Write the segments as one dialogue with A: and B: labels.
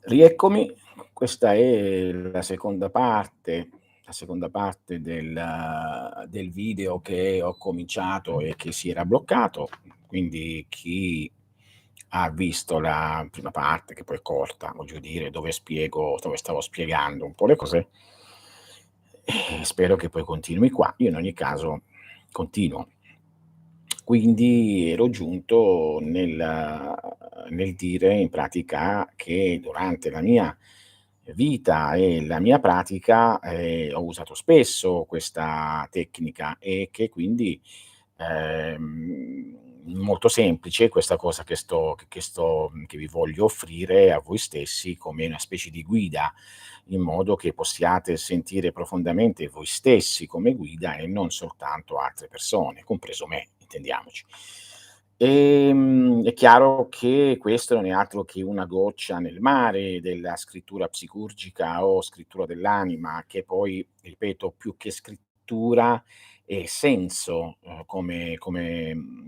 A: Rieccomi, questa è la seconda parte del video che ho cominciato e che si era bloccato. Quindi chi ha visto la prima parte, che poi è corta, voglio dire, dove stavo spiegando un po' le cose, spero che poi continui qua. Io in ogni caso continuo. Quindi ero giunto nel dire in pratica che durante la mia vita e la mia pratica, ho usato spesso questa tecnica e che quindi, molto semplice questa cosa che vi voglio offrire a voi stessi come una specie di guida, in modo che possiate sentire profondamente voi stessi come guida e non soltanto altre persone, compreso me, intendiamoci. È chiaro che questo non è altro che una goccia nel mare della scrittura psicurgica o scrittura dell'anima, che poi, ripeto, più che scrittura è senso, come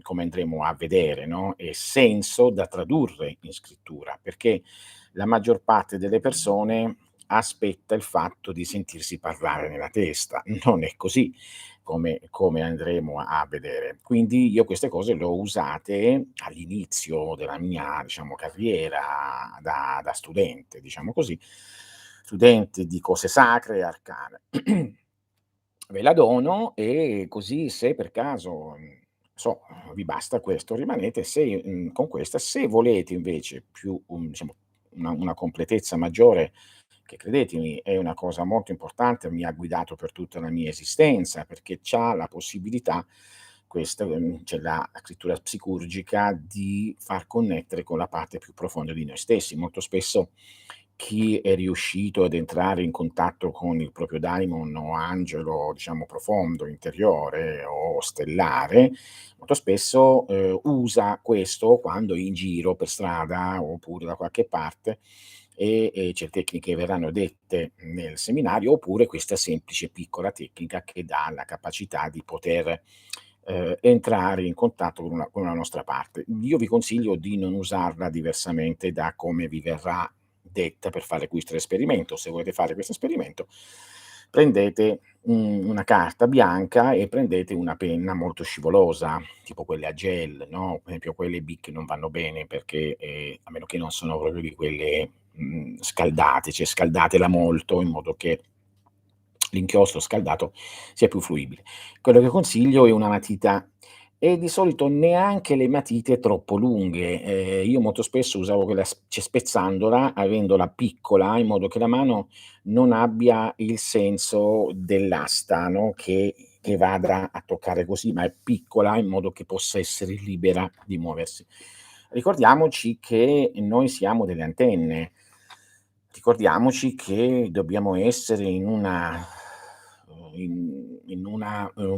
A: andremo a vedere, no, è senso da tradurre in scrittura, perché la maggior parte delle persone aspetta il fatto di sentirsi parlare nella testa. Non è così, come andremo a vedere. Quindi io queste cose le ho usate all'inizio della mia, diciamo, carriera da studente, diciamo così, studente di cose sacre e arcane. Ve la dono e così se per caso, so, vi basta questo, rimanete con questa. Se volete invece più, diciamo una completezza maggiore, che credetemi è una cosa molto importante, mi ha guidato per tutta la mia esistenza, perché c'ha la possibilità questa, cioè la scrittura psicurgica, di far connettere con la parte più profonda di noi stessi. Molto spesso chi è riuscito ad entrare in contatto con il proprio daimon o angelo, diciamo, profondo, interiore o stellare, molto spesso, usa questo quando è in giro per strada oppure da qualche parte e certe tecniche verranno dette nel seminario, oppure questa semplice piccola tecnica che dà la capacità di poter, entrare in contatto con una nostra parte. Io vi consiglio di non usarla diversamente da come vi verrà detta per fare questo esperimento. Se volete fare questo esperimento, prendete, una carta bianca e prendete una penna molto scivolosa, tipo quelle a gel, no, per esempio quelle Bic non vanno bene perché, a meno che non sono proprio di quelle, scaldate, cioè scaldatela molto in modo che l'inchiostro scaldato sia più fruibile. Quello che consiglio è una matita e di solito neanche le matite troppo lunghe. Io molto spesso usavo quella spezzandola, avendola piccola, in modo che la mano non abbia il senso dell'asta, no, che vada a toccare così, ma è piccola in modo che possa essere libera di muoversi. Ricordiamoci che noi siamo delle antenne. Ricordiamoci che dobbiamo essere un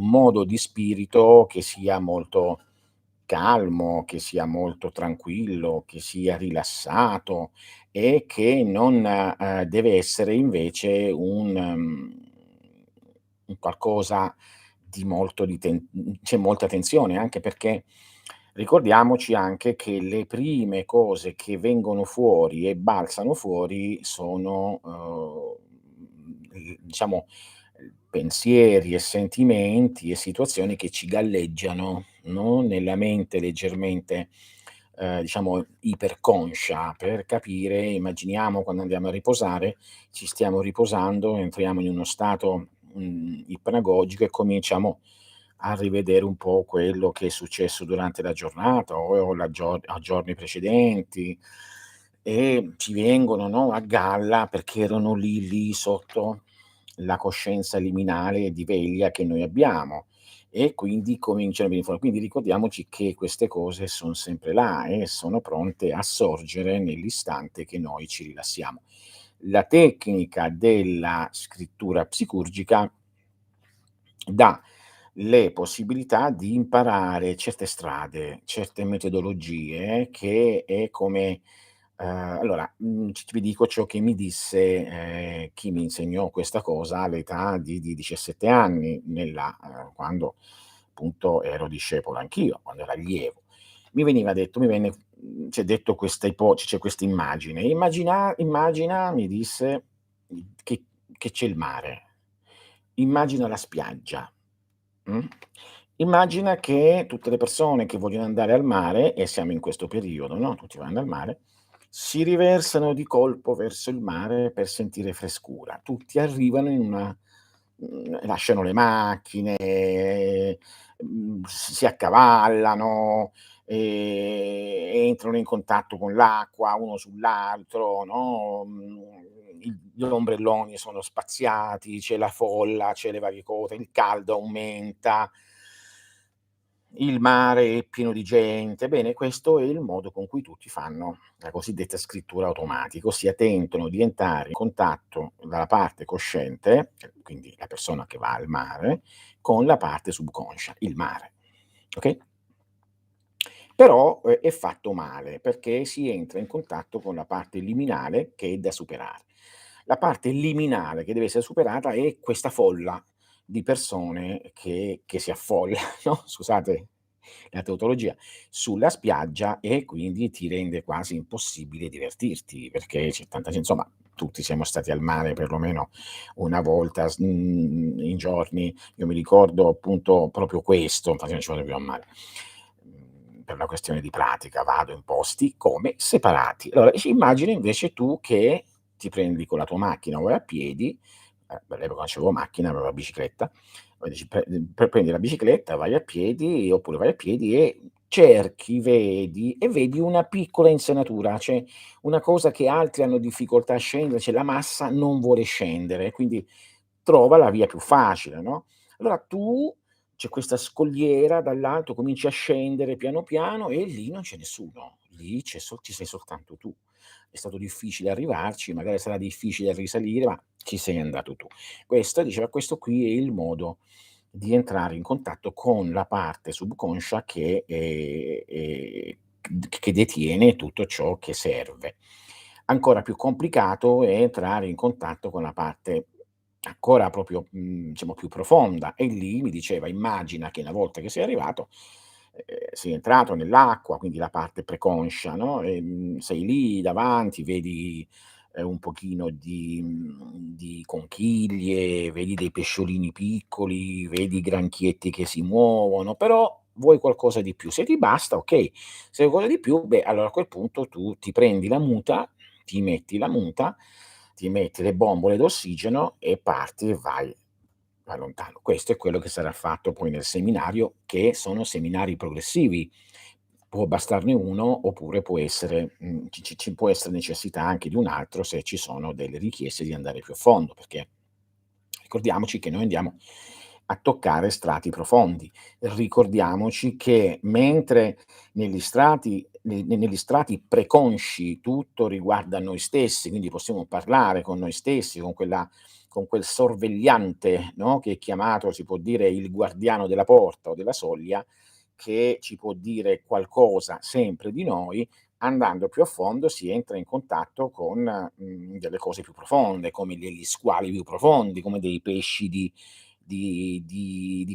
A: modo di spirito che sia molto calmo, che sia molto tranquillo, che sia rilassato e che non, deve essere invece un qualcosa di molto c'è molta tensione, anche perché ricordiamoci anche che le prime cose che vengono fuori e balzano fuori sono, diciamo, pensieri e sentimenti e situazioni che ci galleggiano, no, nella mente leggermente, diciamo iperconscia, per capire. Immaginiamo quando andiamo a riposare, ci stiamo riposando, entriamo in uno stato, ipnagogico e cominciamo a rivedere un po' quello che è successo durante la giornata o a giorni precedenti e ci vengono, no, a galla perché erano lì sotto la coscienza liminale di veglia che noi abbiamo e quindi cominciano a venire fuori. Quindi ricordiamoci che queste cose son sempre là e sono pronte a sorgere nell'istante che noi ci rilassiamo. La tecnica della scrittura psicurgica dà le possibilità di imparare certe strade, certe metodologie che è come allora, vi dico ciò che mi disse, chi mi insegnò questa cosa all'età di 17 anni, quando appunto ero discepolo anch'io, quando ero allievo. mi venne c'è detto questa c'è questa immagine. Immagina, mi disse, che c'è il mare. Immagina la spiaggia, mh? Immagina che tutte le persone che vogliono andare al mare, e siamo in questo periodo, no, tutti vanno al mare, si riversano di colpo verso il mare per sentire frescura. Tutti arrivano in una lasciano le macchine, si accavallano, entrano in contatto con l'acqua uno sull'altro, no, gli ombrelloni sono spaziati, c'è la folla, c'è le varie cose, il caldo aumenta, il mare è pieno di gente. Bene, questo è il modo con cui tutti fanno la cosiddetta scrittura automatica, ossia tentano di entrare in contatto dalla parte cosciente, quindi la persona che va al mare, con la parte subconscia, il mare, okay? Però, è fatto male, perché si entra in contatto con la parte liminale che è da superare. La parte liminale che deve essere superata è questa folla di persone che si affolla, no, scusate la tautologia, sulla spiaggia, e quindi ti rende quasi impossibile divertirti, perché c'è tanta insomma, tutti siamo stati al mare perlomeno una volta in giorni. Io mi ricordo appunto proprio questo, infatti non ci vado più al mare, per una questione di pratica, vado in posti come separati. Allora, immagina invece tu che ti prendi con la tua macchina o vai a piedi, all'epoca non c'avevo macchina, avevo la bicicletta, poi dici prendi la bicicletta, vai a piedi, oppure vai a piedi e cerchi, vedi una piccola insenatura, cioè una cosa che altri hanno difficoltà a scendere, cioè la massa non vuole scendere, quindi trova la via più facile, no, allora tu c'è questa scogliera dall'alto, cominci a scendere piano piano e lì non c'è nessuno, lì ci sei soltanto tu. È stato difficile arrivarci, magari sarà difficile risalire, ma ci sei andato tu. Questo diceva, questo qui è il modo di entrare in contatto con la parte subconscia che detiene tutto ciò che serve. Ancora più complicato è entrare in contatto con la parte ancora proprio, diciamo più profonda, e lì mi diceva: "Immagina che una volta che sei arrivato, sei entrato nell'acqua, quindi la parte preconscia, no, sei lì davanti, vedi, un pochino di conchiglie, vedi dei pesciolini piccoli, vedi i granchietti che si muovono, però vuoi qualcosa di più. Se ti basta, okay, se vuoi qualcosa di più, beh, allora a quel punto tu ti prendi la muta, ti metti la muta, ti metti le bombole d'ossigeno e parti e vai lontano. Questo è quello che sarà fatto poi nel seminario, che sono seminari progressivi. Può bastarne uno, oppure può essere ci può essere necessità anche di un altro, se ci sono delle richieste di andare più a fondo, perché ricordiamoci che noi andiamo a toccare strati profondi. Ricordiamoci che mentre negli strati preconsci tutto riguarda noi stessi, quindi possiamo parlare con noi stessi, con quel sorvegliante, no, che è chiamato, si può dire, il guardiano della porta o della soglia, che ci può dire qualcosa sempre di noi. Andando più a fondo si entra in contatto con, delle cose più profonde, come degli squali più profondi, come dei pesci di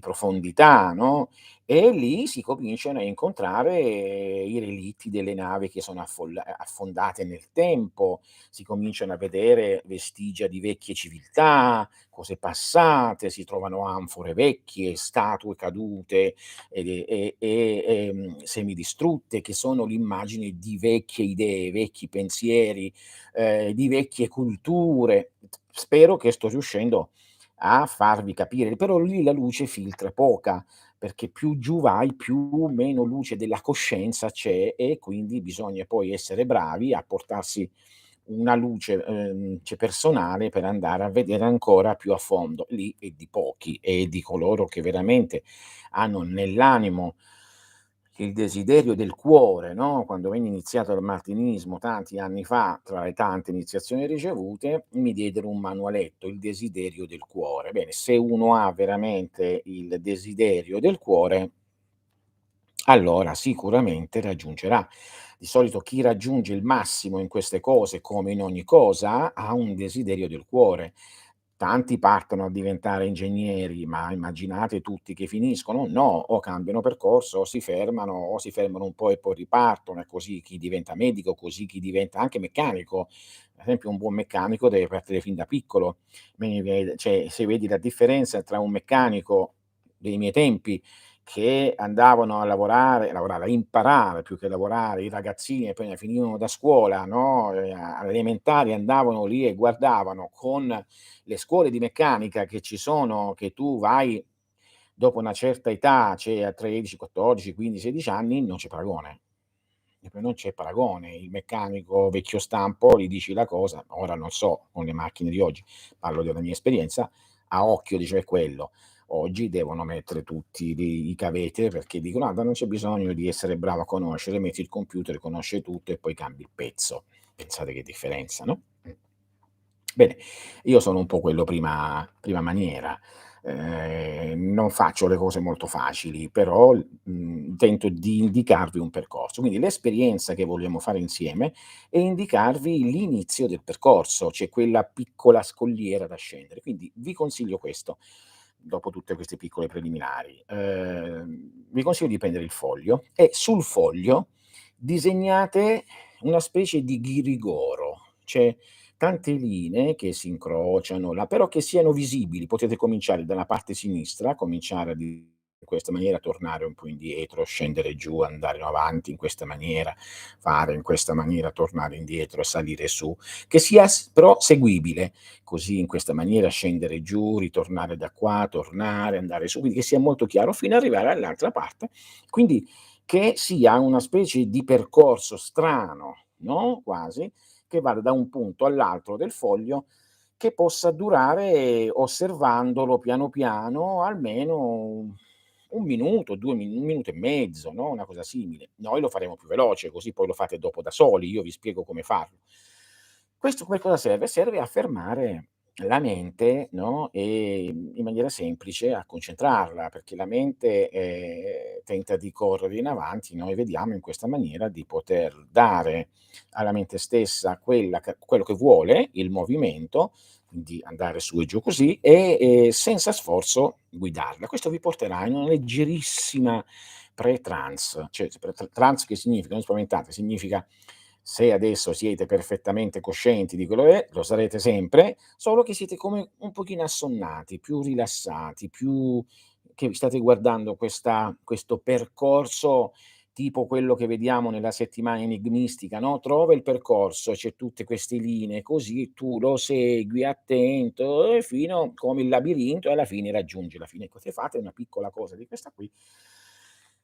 A: profondità, no, e lì si cominciano a incontrare i relitti delle navi che sono affondate nel tempo, si cominciano a vedere vestigia di vecchie civiltà, cose passate, si trovano anfore vecchie, statue cadute semidistrutte, che sono l'immagine di vecchie idee, vecchi pensieri, di vecchie culture. Spero che sto riuscendo a farvi capire, però lì la luce filtra poca, perché più giù vai, più meno luce della coscienza c'è, e quindi bisogna poi essere bravi a portarsi una luce, cioè personale, per andare a vedere ancora più a fondo. Lì è di pochi, e di coloro che veramente hanno nell'animo il desiderio del cuore, no, quando venne iniziato il martinismo tanti anni fa, tra le tante iniziazioni ricevute, mi diedero un manualetto, "Il desiderio del cuore". Bene, se uno ha veramente il desiderio del cuore, allora sicuramente raggiungerà. Di solito chi raggiunge il massimo in queste cose, come in ogni cosa, ha un desiderio del cuore. tanti partono a diventare ingegneri, ma immaginate tutti che finiscono? No, o cambiano percorso o si fermano un po' e poi ripartono, e così chi diventa medico, così chi diventa anche meccanico. Ad esempio un buon meccanico deve partire fin da piccolo. Cioè, se vedi la differenza tra un meccanico dei miei tempi che andavano a imparare più che lavorare, i ragazzini appena finivano da scuola, no, alle elementari andavano lì e guardavano con le scuole di meccanica che ci sono, che tu vai dopo una certa età, cioè a 13, 14, 15, 16 anni, non c'è paragone. Proprio non c'è paragone. Il meccanico vecchio stampo gli dici la cosa, ora non so con le macchine di oggi, parlo della mia esperienza, a occhio dice: "È quello". Oggi devono mettere tutti i cavetti perché dicono: "Guarda, non c'è bisogno di essere bravo a conoscere, metti il computer, conosce tutto e poi cambi il pezzo". Pensate che differenza, no? Bene, io sono un po' quello prima maniera, non faccio le cose molto facili, però, tento di indicarvi un percorso. Quindi l'esperienza che vogliamo fare insieme è indicarvi l'inizio del percorso, cioè quella piccola scogliera da scendere. Quindi vi consiglio questo, dopo tutte queste piccole preliminari, vi consiglio di prendere il foglio e sul foglio disegnate una specie di ghirigoro, cioè tante linee che si incrociano là, però che siano visibili. Potete cominciare dalla parte sinistra, cominciare a di in questa maniera, tornare un po' indietro, scendere giù, andare in avanti in questa maniera, fare in questa maniera, tornare indietro, salire su, che sia però seguibile. Così in questa maniera scendere giù, ritornare da qua, tornare, andare su, quindi che sia molto chiaro fino ad arrivare all'altra parte. Quindi che sia una specie di percorso strano, no, quasi, che vada da un punto all'altro del foglio, che possa durare, osservandolo piano piano, almeno 1 minuto, 2 mi 1 minuto e mezzo, no, una cosa simile. Noi lo faremo più veloce, così poi lo fate dopo da soli, io vi spiego come farlo. Questo per cosa serve? Serve a fermare la mente, no, in maniera semplice a concentrarla, perché la mente, tenta di correre in avanti, noi vediamo in questa maniera di poter dare alla mente stessa quello che vuole, il movimento, quindi andare su e giù così, senza sforzo guidarla. Questo vi porterà in una leggerissima pre-trance, cioè trance che significa, non spaventate, significa se adesso siete perfettamente coscienti di quello che è, lo sarete sempre, solo che siete come un pochino assonnati, più rilassati, più che state guardando questo percorso tipo quello che vediamo nella settimana enigmistica, no, trova il percorso, c'è tutte queste linee, così tu lo segui attento, fino come il labirinto e alla fine raggiungi la fine. Ecco, se fate una piccola cosa di questa qui,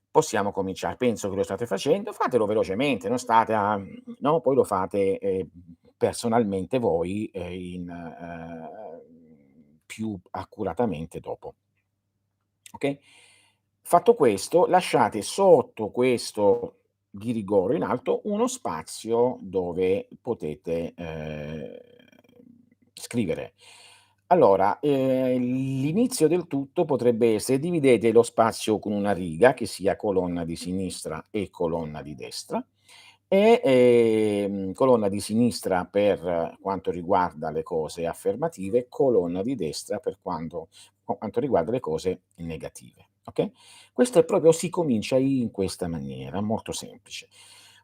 A: possiamo cominciare. Penso che lo state facendo, fatelo velocemente, non state a no, poi lo fate, personalmente voi, più accuratamente dopo. Okay? Fatto questo, lasciate sotto questo ghirigoro in alto uno spazio dove potete, scrivere. Allora, l'inizio del tutto potrebbe essere: dividete lo spazio con una riga che sia colonna di sinistra e colonna di destra e, colonna di sinistra per quanto riguarda le cose affermative, colonna di destra per quanto riguarda le cose negative, okay? Questo è proprio si comincia in questa maniera, molto semplice.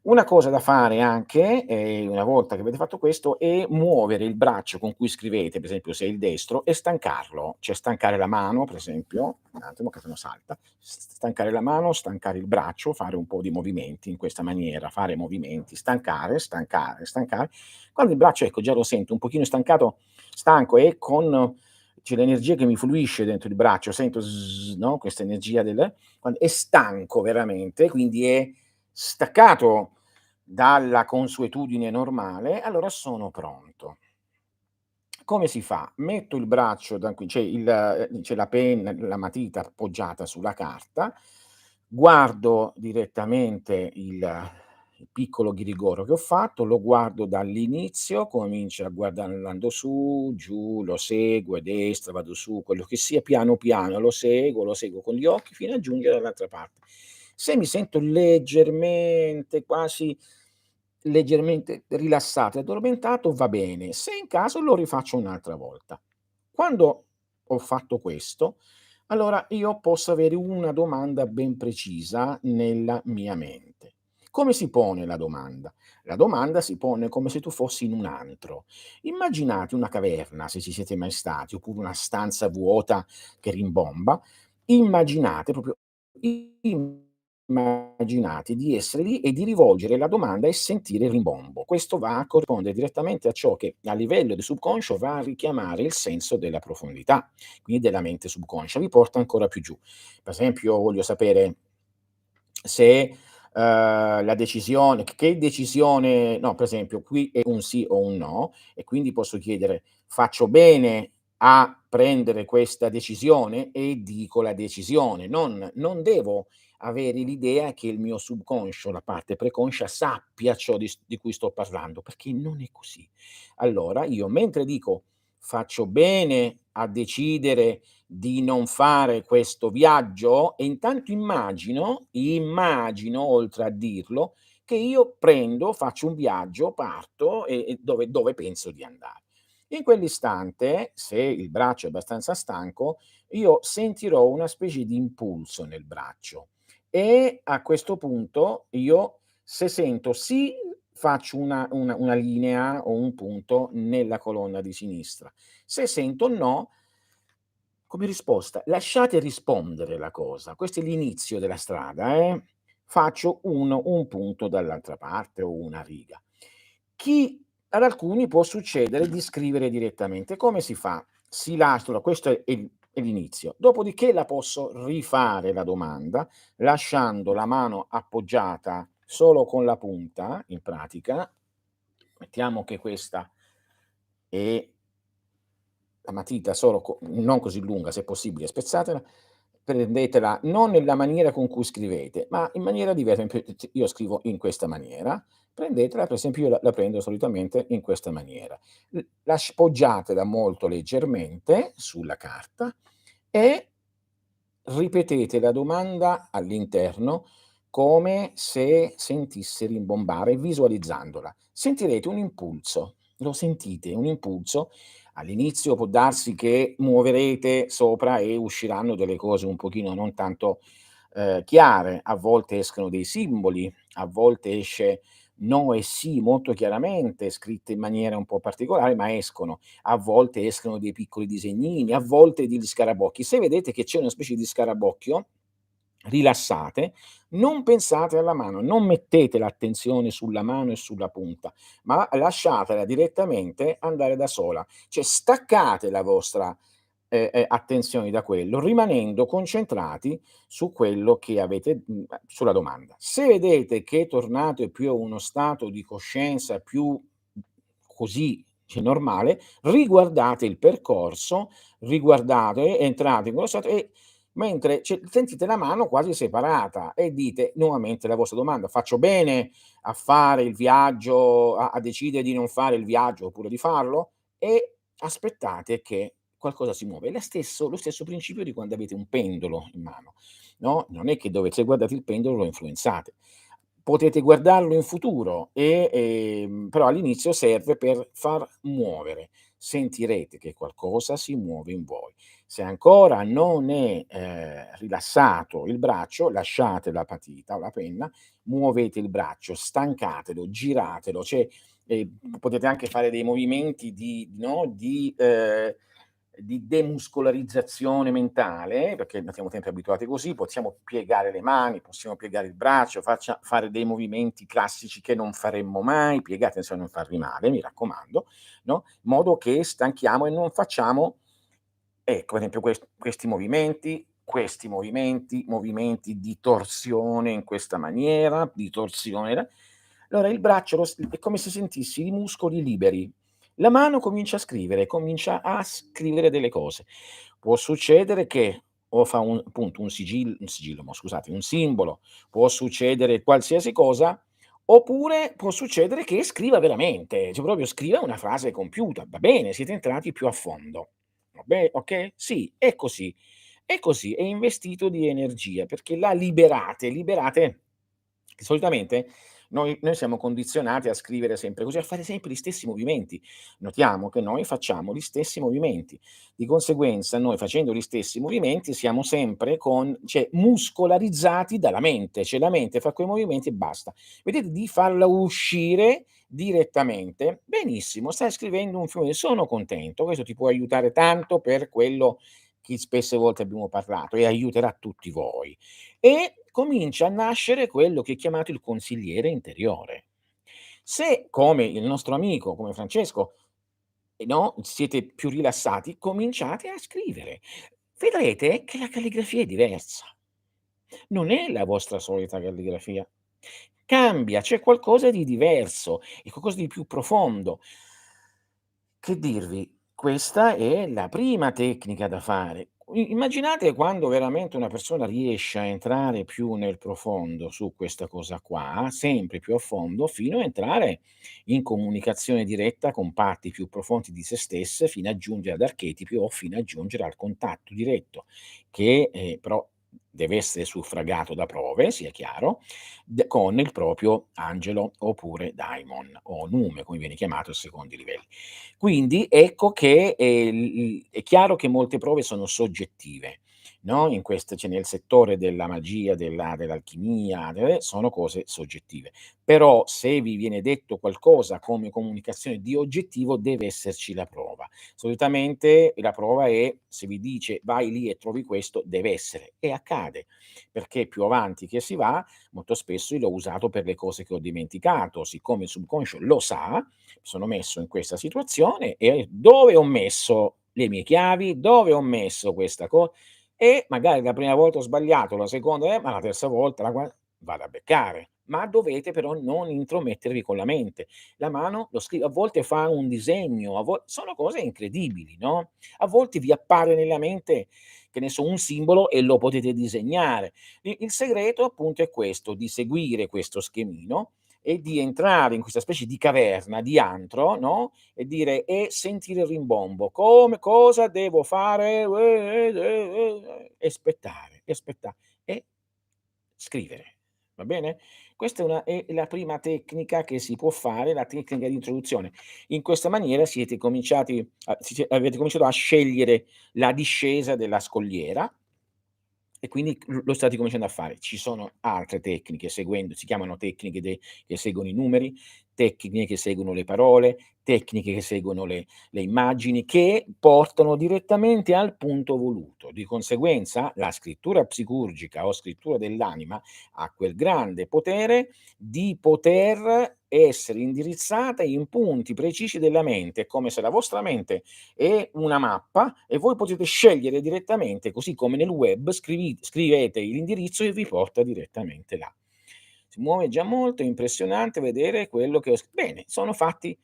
A: Una cosa da fare anche, una volta che avete fatto questo, è muovere il braccio con cui scrivete, per esempio se è il destro, e stancarlo, cioè stancare la mano, per esempio, un attimo che se no salta, stancare la mano, stancare il braccio, fare un po' di movimenti in questa maniera, fare movimenti, stancare, stancare, stancare. Quando il braccio, ecco, già lo sento un pochino stancato, stanco e con c'è l'energia che mi fluisce dentro il braccio, sento no, questa energia quando è stanco veramente, quindi è staccato dalla consuetudine normale, allora sono pronto. Come si fa? Metto il braccio c'è la penna, la matita appoggiata sulla carta, guardo direttamente il piccolo ghirigoro che ho fatto, lo guardo dall'inizio, comincio a guardare andando su, giù, lo seguo a destra, vado su, quello che sia, piano piano lo seguo con gli occhi fino a giungere dall'altra parte. Se mi sento leggermente, quasi leggermente rilassato e addormentato, va bene, se in caso lo rifaccio un'altra volta. Quando ho fatto questo, allora io posso avere una domanda ben precisa nella mia mente. Come si pone la domanda? La domanda si pone come se tu fossi in un antro. Immaginate una caverna, se ci siete mai stati, oppure una stanza vuota che rimbomba. Immaginate proprio immaginate di essere lì e di rivolgere la domanda e sentire il rimbombo. Questo va a corrispondere direttamente a ciò che a livello di subconscio va a richiamare il senso della profondità, quindi della mente subconscia, vi porta ancora più giù. Per esempio voglio sapere se, la decisione che decisione no, per esempio qui è un sì o un no e quindi posso chiedere: "Faccio bene a prendere questa decisione?" E dico la decisione. Non devo avere l'idea che il mio subconscio, la parte preconscia, sappia ciò di cui sto parlando, perché non è così. Allora io mentre dico: "Faccio bene a decidere di non fare questo viaggio", e intanto immagino oltre a dirlo, che io faccio un viaggio, parto e dove penso di andare. In quell'istante, se il braccio è abbastanza stanco, io sentirò una specie di impulso nel braccio e a questo punto io, se sento sì, faccio una linea o un punto nella colonna di sinistra. Se sento no, come risposta, lasciate rispondere la cosa. Questo è l'inizio della strada, faccio un punto dall'altra parte o una riga. Chi Ad alcuni può succedere di scrivere direttamente. Come si fa? Si lascia questo è l'inizio. Dopodiché la posso rifare la domanda, lasciando la mano appoggiata solo con la punta, in pratica. Mettiamo che questa è la matita solo non così lunga, se possibile spezzatela, prendetela non nella maniera con cui scrivete, ma in maniera diversa. Io scrivo in questa maniera, prendetela, per esempio io la prendo solitamente in questa maniera. Poggiatela molto leggermente sulla carta e ripetete la domanda all'interno come se sentisse rimbombare, visualizzandola. Sentirete un impulso, lo sentite, un impulso. All'inizio può darsi che muoverete sopra e usciranno delle cose un pochino non tanto, chiare, a volte escono dei simboli, a volte esce no e sì molto chiaramente, scritte in maniera un po' particolare, ma escono. A volte escono dei piccoli disegnini, a volte degli scarabocchi. Se vedete che c'è una specie di scarabocchio, rilassate, non pensate alla mano, non mettete l'attenzione sulla mano e sulla punta, ma lasciatela direttamente andare da sola. Cioè staccate la vostra, attenzione da quello, rimanendo concentrati su quello che avete sulla domanda. Se vedete che tornate più a uno stato di coscienza più così, cioè normale, riguardate il percorso, riguardate, entrate in quello stato e mentre sentite la mano quasi separata e dite nuovamente la vostra domanda: "Faccio bene a fare il viaggio, a decidere di non fare il viaggio oppure di farlo?" E aspettate che qualcosa si muove. È lo stesso principio di quando avete un pendolo in mano, no, non è che se guardate il pendolo lo influenzate. Potete guardarlo in futuro però all'inizio serve per far muovere. Sentirete che qualcosa si muove in voi. Se ancora non è, rilassato il braccio, lasciate la matita o la penna, muovete il braccio, stancatelo, giratelo, cioè, potete anche fare dei movimenti di demuscolarizzazione mentale, perché non siamo sempre abituati così, possiamo piegare le mani, possiamo piegare il braccio, fare dei movimenti classici che non faremmo mai, piegati attenzione a non farvi male, mi raccomando, no, in modo che stanchiamo e non facciamo ecco, per esempio questi movimenti di torsione in questa maniera, di torsione allora il braccio è come se sentissi i muscoli liberi. La mano comincia a scrivere delle cose. Può succedere che o fa un sigillo, mo scusate, un simbolo, può succedere qualsiasi cosa, oppure può succedere che scriva veramente, cioè proprio scriva una frase compiuta. Va bene, siete entrati più a fondo. Vabbè, okay? Sì, è così, è investito di energia perché la liberate solitamente Noi siamo condizionati a scrivere sempre così, a fare sempre gli stessi movimenti. Notiamo che noi facciamo gli stessi movimenti. Di conseguenza noi facendo gli stessi movimenti siamo sempre muscolarizzati dalla mente, cioè la mente fa quei movimenti e basta. Vedete di farla uscire direttamente, benissimo, stai scrivendo un film, sono contento, questo ti può aiutare tanto per quello che spesse volte abbiamo parlato e aiuterà tutti voi. E comincia a nascere quello che è chiamato il consigliere interiore. Se, come il nostro amico, come Francesco, no, siete più rilassati, cominciate a scrivere. Vedrete che la calligrafia è diversa. Non è la vostra solita calligrafia. Cambia, c'è qualcosa di diverso, è qualcosa di più profondo. Che dirvi, questa è la prima tecnica da fare. Immaginate quando veramente una persona riesce a entrare più nel profondo su questa cosa qua, sempre più a fondo, fino a entrare in comunicazione diretta con parti più profondi di se stesse, fino a giungere ad archetipi o fino a giungere al contatto diretto, che, però deve essere suffragato da prove, sia chiaro, con il proprio angelo oppure daimon o nume, come viene chiamato a secondo i livelli. Quindi ecco che, è chiaro che molte prove sono soggettive, no, in queste cioè nel settore della magia, dell'alchimia, sono cose soggettive. Però se vi viene detto qualcosa come comunicazione di oggettivo, deve esserci la prova. Solitamente la prova è, se vi dice: "Vai lì e trovi questo", deve essere, e accade, perché più avanti che si va, molto spesso io l'ho usato per le cose che ho dimenticato, siccome il subconscio lo sa, mi sono messo in questa situazione e dove ho messo le mie chiavi, dove ho messo questa e magari la prima volta ho sbagliato, la seconda ma la terza volta, la qua vado a beccare. Ma dovete però non intromettervi con la mente. La mano lo scrive, a volte fa un disegno, sono cose incredibili, no, a volte vi appare nella mente, che ne so, un simbolo e lo potete disegnare. Il segreto appunto è questo, di seguire questo schemino e di entrare in questa specie di caverna, di antro, no, e sentire il rimbombo. Come cosa devo fare? E aspettare, e scrivere, va bene? Questa è la prima tecnica che si può fare, la tecnica di introduzione. In questa maniera avete cominciato a scegliere la discesa della scogliera e quindi lo state cominciando a fare. Ci sono altre tecniche seguendo si chiamano tecniche che seguono i numeri, tecniche che seguono le parole, tecniche che seguono le immagini, che portano direttamente al punto voluto. Di conseguenza la scrittura psicurgica o scrittura dell'anima ha quel grande potere di poter essere indirizzata in punti precisi della mente. È come se la vostra mente e una mappa e voi potete scegliere direttamente, così come nel web scrivete l'indirizzo e vi porta direttamente là. Si muove già molto, è impressionante vedere quello che ho bene, sono fatti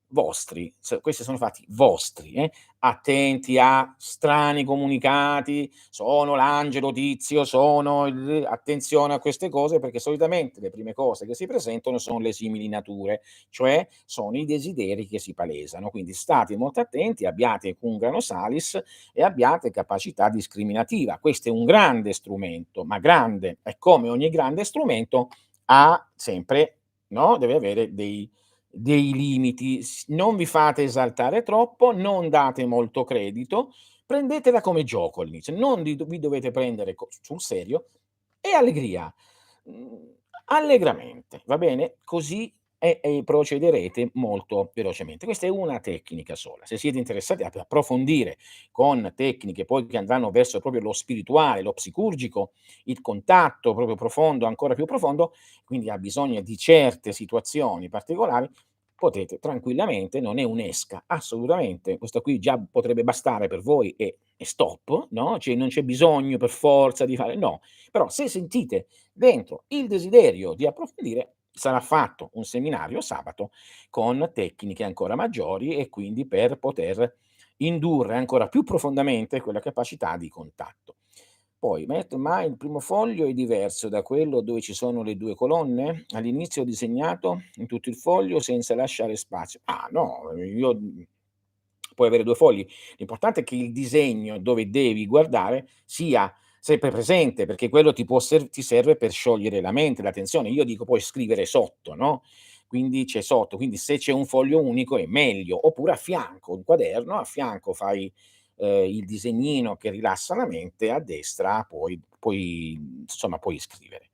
A: vostri, questi sono fatti vostri, attenti a strani comunicati, sono l'angelo tizio, sono il attenzione a queste cose, perché solitamente le prime cose che si presentano son le simili nature, cioè sono i desideri che si palesano. Quindi state molto attenti, abbiate cum grano salis e abbiate capacità discriminativa. Questo è un grande strumento, ma grande, e come ogni grande strumento ha sempre, no, deve avere dei limiti. Non vi fate esaltare troppo, non date molto credito, prendetela come gioco all'inizio, non vi dovete prendere sul serio e allegria. Allegramente, va bene? Così procederete molto velocemente. Questa è una tecnica sola. Se siete interessati ad approfondire con tecniche poi che andranno verso proprio lo spirituale, lo psicurgico, il contatto proprio profondo, ancora più profondo, quindi ha bisogno di certe situazioni particolari, potete tranquillamente, non è un'esca, assolutamente, questo qui già potrebbe bastare per voi e stop, no, cioè non c'è bisogno per forza di fare no, però se sentite dentro il desiderio di approfondire, sarà fatto un seminario sabato con tecniche ancora maggiori e quindi per poter indurre ancora più profondamente quella capacità di contatto. Poi m'hai detto: "Ma il primo foglio è diverso da quello dove ci sono le 2 colonne? All'inizio ho disegnato in tutto il foglio senza lasciare spazio". Ah no, puoi avere 2 fogli. L'importante è che il disegno dove devi guardare sia sempre presente, perché quello ti serve per sciogliere la mente, la tensione. Io dico poi scrivere sotto, no, quindi c'è sotto, quindi se c'è un foglio unico è meglio, oppure a fianco, un quaderno, a fianco fai, il disegnino che rilassa la mente, a destra puoi scrivere.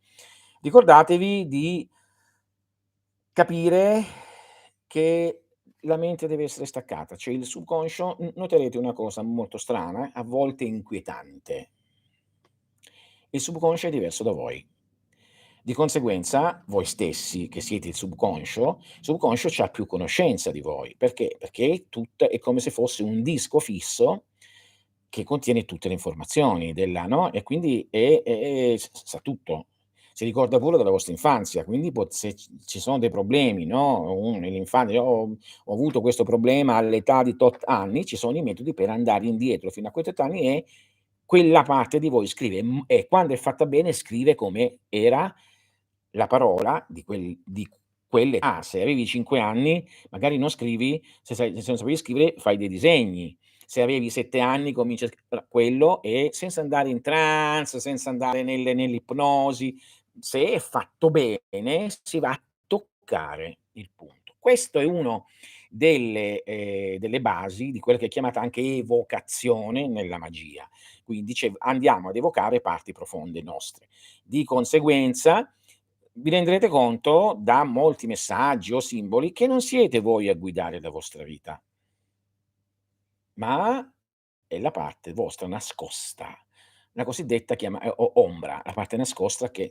A: Ricordatevi di capire che la mente deve essere staccata, cioè il subconscio noterete una cosa molto strana, a volte inquietante. Il subconscio è diverso da voi. Di conseguenza, voi stessi, che siete il subconscio c'ha più conoscenza di voi. Perché? Perché è come se fosse un disco fisso che contiene tutte le informazioni della no, e quindi sa tutto. Si ricorda pure della vostra infanzia, quindi se ci sono dei problemi, no, nell'infanzia: Ho avuto questo problema all'età di tot anni", ci sono i metodi per andare indietro fino a quei tot anni e quella parte di voi scrive, e quando è fatta bene scrive come era la parola di quell'età. Se avevi 5 anni magari non scrivi, se non sapevi scrivere fai dei disegni. Se avevi 7 anni cominci a quello, e senza andare in trance, senza andare nell'ipnosi, se è fatto bene si va a toccare il punto. Questo è uno delle basi di quella che è chiamata anche evocazione nella magia. Quindi andiamo ad evocare parti profonde nostre. Di conseguenza vi renderete conto da molti messaggi o simboli che non siete voi a guidare la vostra vita, ma è la parte vostra nascosta, la cosiddetta ombra, la parte nascosta che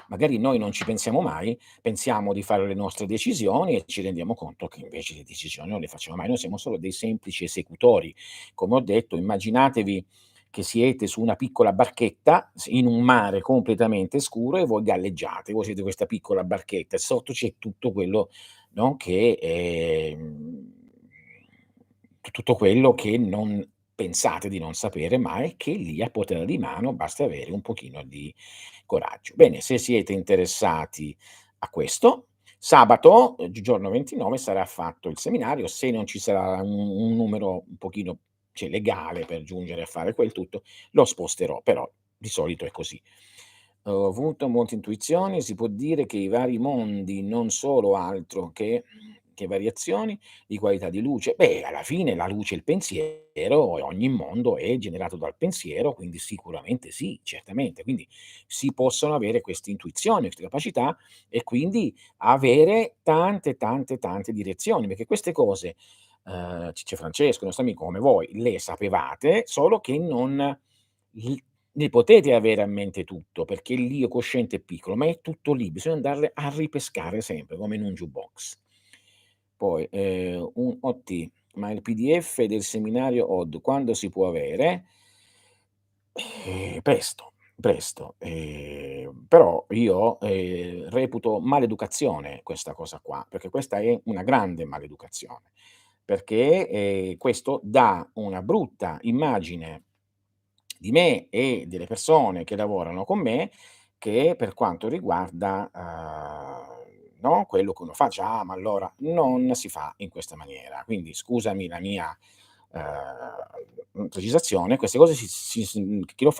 A: magari noi non ci pensiamo mai, pensiamo di fare le nostre decisioni e ci rendiamo conto che invece le decisioni non le facciamo mai, noi siamo solo dei semplici esecutori. Come ho detto, immaginatevi che siete su una piccola barchetta in un mare completamente scuro e voi galleggiate, voi siete questa piccola barchetta e sotto c'è tutto quello, no, che tutto quello che non pensate di non sapere, ma è che lì a portata di mano, basta avere un pochino di coraggio. Bene, se siete interessati a questo, sabato, giorno 29 sarà fatto il seminario, se non ci sarà un numero un pochino, cioè legale per giungere a fare quel tutto, lo sposterò, però di solito è così. Ho avuto molte intuizioni, si può dire che i vari mondi non solo altro che variazioni di qualità di luce. Beh, alla fine la luce è il pensiero e ogni mondo è generato dal pensiero, quindi sicuramente sì, certamente. Quindi si possono avere queste intuizioni, queste capacità e quindi avere tante, tante, tante direzioni, perché queste cose, Ciccio Francesco, il nostro amico come voi, le sapevate, solo che non l ne potete avere a mente tutto, perché l'io cosciente è piccolo, ma è tutto lì, bisogna andarle a ripescare sempre, come in un jukebox. Poi, un OT: "Ma il PDF del seminario OD quando si può avere?" Presto, presto. Però io, reputo maleducazione questa cosa qua, perché questa è una grande maleducazione, perché, questo dà una brutta immagine di me e delle persone che lavorano con me, che per quanto riguarda, no, quello che uno fa, dice: "Ah, ma allora" non si fa in questa maniera. Quindi scusami la mia, precisazione, queste cose chi lo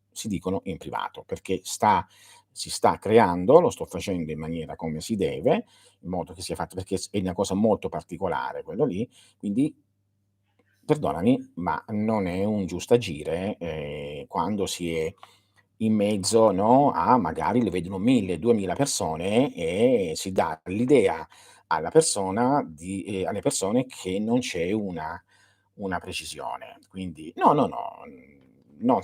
A: si dicono in privato, perché si sta creando, lo sto facendo in maniera come si deve, in modo che sia fatto perché è una cosa molto particolare quello lì, quindi perdonami, ma non è un giustagire, quando si è in mezzo, no, a magari lo vedono 1000, 2000 persone e si dà l'idea alle persone che non c'è una precisione. Quindi no, no, no, no,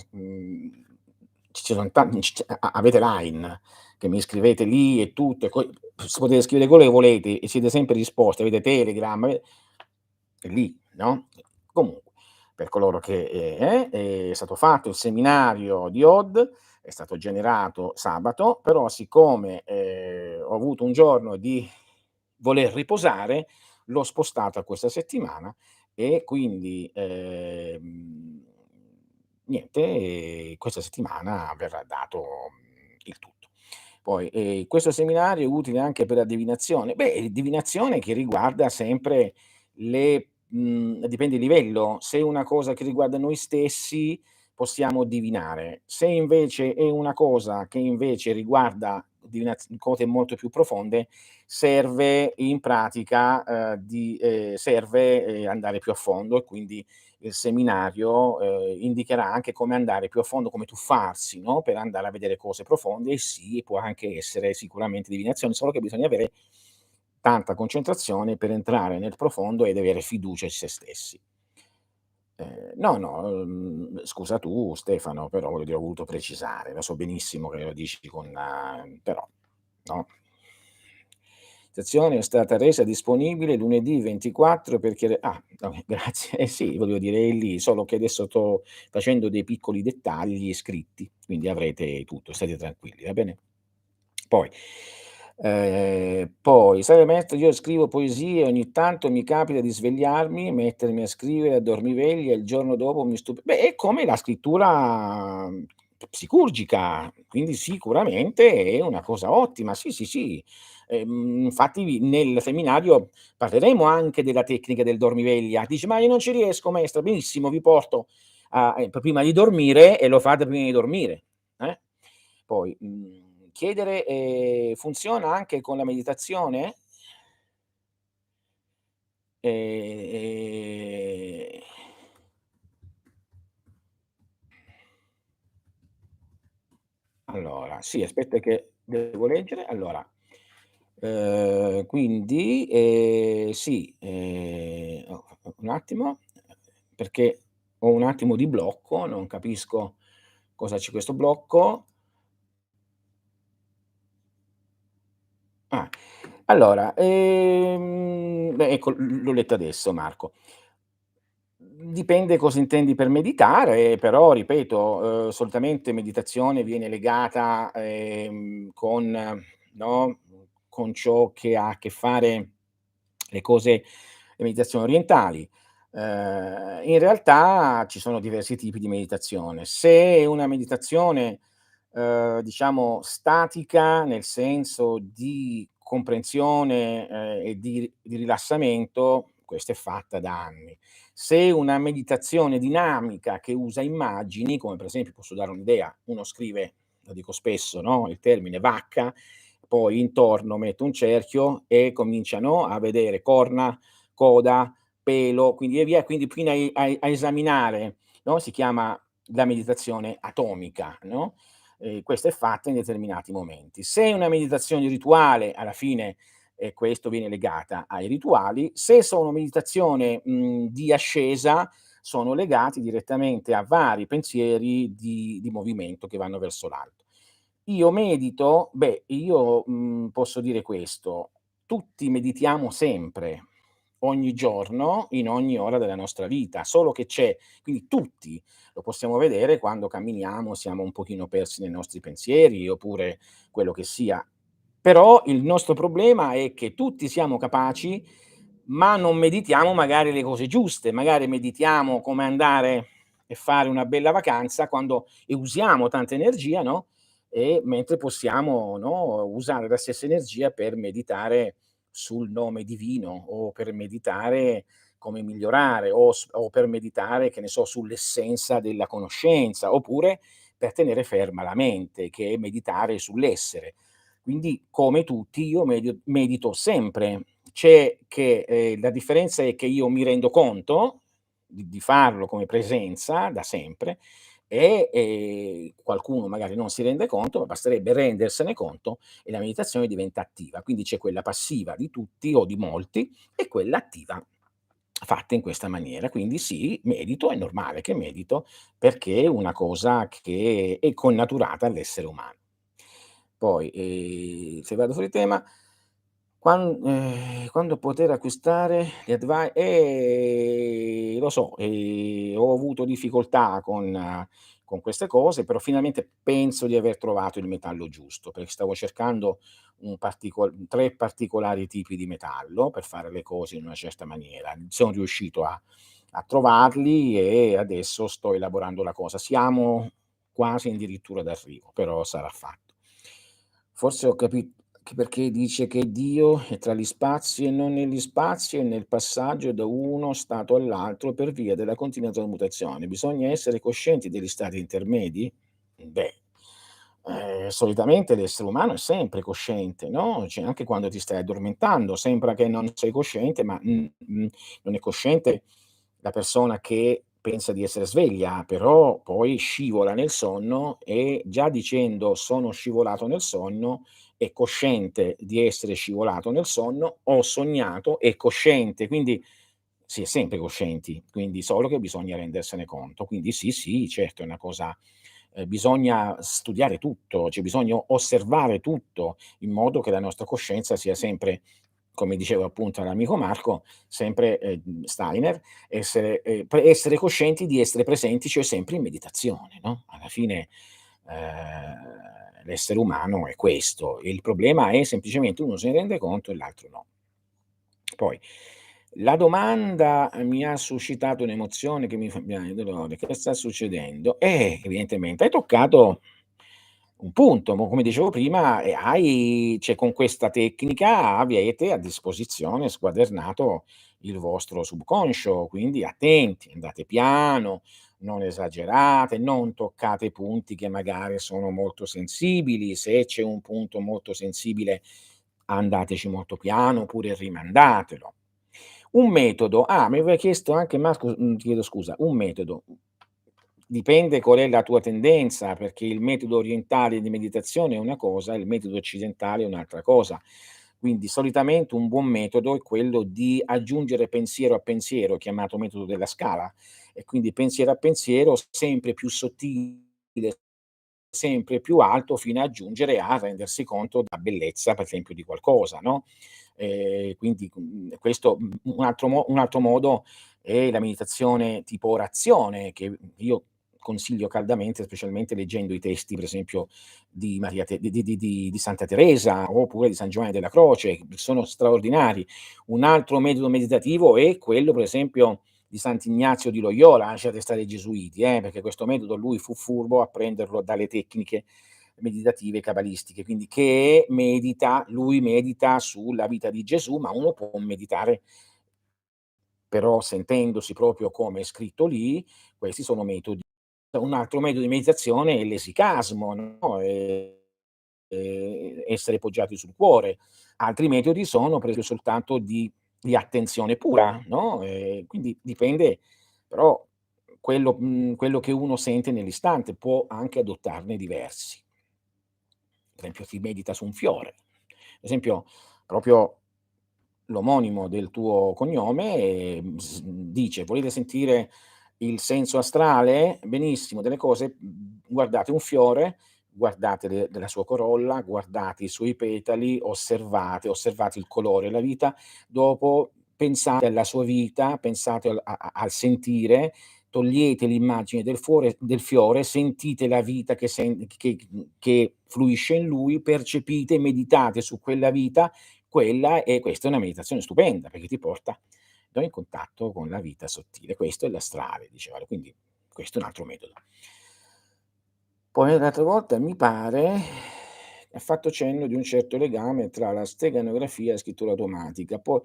A: ci sono avete Line, che mi scrivete lì e tutto, e potete scrivere quello che volete e siete sempre risposti, avete Telegram, è lì, no, comunque per coloro che è stato fatto il seminario di OD, è stato generato sabato, però siccome, ho avuto un giorno di voler riposare, l'ho spostato a questa settimana e quindi, niente, questa settimana verrà dato, il tutto. Poi, questo seminario è utile anche per la divinazione? Beh, divinazione che riguarda sempre dipende il livello. Se è una cosa che riguarda noi stessi, possiamo divinare. Se invece è una cosa che invece riguarda cose molto più profonde, serve in pratica, serve, andare più a fondo e quindi il seminario, indicherà anche come andare più a fondo, come tuffarsi, no, per andare a vedere cose profonde e sì, può anche essere sicuramente divinazione, solo che bisogna avere tanta concentrazione per entrare nel profondo ed avere fiducia in se stessi. No, no, scusa tu Stefano, però voglio dire ho voluto precisare, lo so benissimo che lo dici con però, no. Stazione è stata resa disponibile lunedì 24 per chiede vabbè grazie. Eh sì, volevo dire è lì, solo che adesso sto facendo dei piccoli dettagli scritti, quindi avrete tutto, state tranquilli, va bene? Poi sai maestro io scrivo poesie, ogni tanto mi capita di svegliarmi, mettermi a scrivere a dormiveglia e il giorno dopo beh, è come la scrittura, psicurgica, quindi sicuramente è una cosa ottima. Sì, sì, sì. Infatti nel seminario parleremo anche della tecnica del dormiveglia. Dici: "Ma io non ci riesco maestra." Benissimo, vi porto a prima di dormire e lo fate prima di dormire, eh. Poi, chiedere, funziona anche con la meditazione? Ehm, allora, sì, aspetta che devo leggere. Allora, quindi, sì, un attimo, perché ho un attimo di blocco, non capisco cosa c'è questo blocco. Ah, allora, beh, ecco, l'ho letto adesso Marco. Dipende cosa intendi per meditare, però ripeto, solitamente meditazione viene legata, con no, con ciò che ha a che fare le meditazioni orientali. In realtà ci sono diversi tipi di meditazione. Se è una meditazione, diciamo statica, nel senso di comprensione, e di rilassamento, questa è fatta da anni. Se una meditazione dinamica che usa immagini, come per esempio posso dare un'idea, uno scrive, lo dico spesso, no, il termine vacca, poi intorno mette un cerchio e cominciano a vedere corna, coda, pelo, quindi e via, quindi fino a esaminare, no, si chiama la meditazione atomica, no, questa è fatta in determinati momenti. Se è una meditazione rituale, alla fine questo viene legata ai rituali. Se sono meditazione, di ascesa, sono legati direttamente a vari pensieri di movimento che vanno verso l'alto. Io medito? Beh, io, posso dire questo: tutti meditiamo sempre, ogni giorno, in ogni ora della nostra vita, solo che c'è quindi tutti lo possiamo vedere quando camminiamo, siamo un pochino persi nei nostri pensieri, oppure quello che sia. Però il nostro problema è che tutti siamo capaci, ma non meditiamo magari le cose giuste, magari meditiamo come andare e fare una bella vacanza quando e usiamo tanta energia, no, mentre possiamo, no, usare la stessa energia per meditare sul nome divino o per meditare come migliorare o per meditare, che ne so, sull'essenza della conoscenza, oppure per tenere ferma la mente, che è meditare sull'essere. Quindi, come tutti, io medito sempre. C'è che la differenza è che io mi rendo conto di farlo come presenza da sempre e, qualcuno magari non si rende conto, ma basterebbe rendersene conto e la meditazione diventa attiva. Quindi c'è quella passiva di tutti o di molti e quella attiva fatta in questa maniera. Quindi sì, medito, è normale che medito perché è una cosa che è connaturata all'essere umano. Poi, se vado fuori tema, quando poter acquistare gli lo so, ho avuto difficoltà con queste cose, però finalmente penso di aver trovato il metallo giusto, perché stavo cercando 3 particolari tipi di metallo per fare le cose in una certa maniera. Sono riuscito a trovarli e adesso sto elaborando la cosa. Siamo quasi addirittura d'arrivo, però sarà fatto. Forse ho capi Che perché dice che Dio è tra gli spazi e non negli spazi e nel passaggio da uno stato all'altro per via della continua trasmutazione. Bisogna essere coscienti degli stati intermedi? Beh, solitamente l'essere umano è sempre cosciente, no, cioè anche quando ti stai addormentando sembra che non sei cosciente, ma, non è cosciente la persona che pensa di essere sveglia, però poi scivola nel sonno e già dicendo: "Sono scivolato nel sonno", è cosciente di essere scivolato nel sonno, ho sognato, è cosciente, quindi si è sempre coscienti, quindi solo che bisogna rendersene conto. Quindi sì, sì, certo è una cosa bisogna studiare tutto, cioè bisogna osservare tutto, in modo che la nostra coscienza sia sempre, come diceva appunto l'amico Marco, sempre, Steiner, essere coscienti di essere presenti, cioè sempre in meditazione, no, alla fine, l'essere umano è questo. Il problema è semplicemente uno se ne rende conto e l'altro no. Poi la domanda mi ha suscitato un'emozione che mi fa piangere di dolore. Che sta succedendo? Evidentemente hai toccato un punto, come dicevo prima, hai cioè con questa tecnica avete a disposizione squadernato il vostro subconscio, quindi attenti, andate piano, non esagerate, non toccate punti che magari sono molto sensibili. Se c'è un punto molto sensibile andateci molto piano oppure rimandatelo. Un metodo mi aveva chiesto anche Marco, ti chiedo scusa, un metodo. Dipende qual è la tua tendenza, perché il metodo orientale di meditazione è una cosa, il metodo occidentale è un'altra cosa. Quindi solitamente un buon metodo è quello di aggiungere pensiero a pensiero, chiamato metodo della scala, e quindi pensiero a pensiero sempre più sottile, sempre più alto fino a giungere a rendersi conto della bellezza, per esempio, di qualcosa, no, quindi, questo un altro modo è la meditazione tipo orazione, che io consiglio caldamente, specialmente leggendo i testi, per esempio, di Maria Te di Santa Teresa, oppure di San Giovanni della Croce, che sono straordinari. Un altro metodo meditativo è quello, per esempio, di Sant'Ignazio di Loyola, lasciate stare i gesuiti, perché questo metodo lui fu furbo a prenderlo dalle tecniche meditative cabalistiche, quindi che medita lui medita sulla vita di Gesù, ma uno può meditare però sentendosi proprio come è scritto lì, questi sono metodi. Un altro metodo di meditazione è l'esicasmo, no, essere poggiati sul cuore. Altri metodi sono per esempio soltanto di attenzione pura, no, quindi dipende però quello che uno sente nell'istante, può anche adottarne diversi. Per esempio si medita su un fiore. Per esempio proprio l'omonimo del tuo cognome, dice: "Volete sentire il senso astrale? Benissimo, delle cose, guardate un fiore, guardate la sua corolla, guardate i suoi petali, osservate il colore, la vita, dopo pensate alla sua vita, pensate al sentire, togliete l'immagine del fiore, sentite la vita che fluisce in lui, percepite, meditate su quella vita, quella e questa è una meditazione stupenda, perché ti porta in contatto con la vita sottile. Questo è l'astrale, diceva, quindi questo è un altro metodo. Poi l'altra volta mi pare ha fatto cenno di un certo legame tra la steganografia e la scrittura automatica. Poi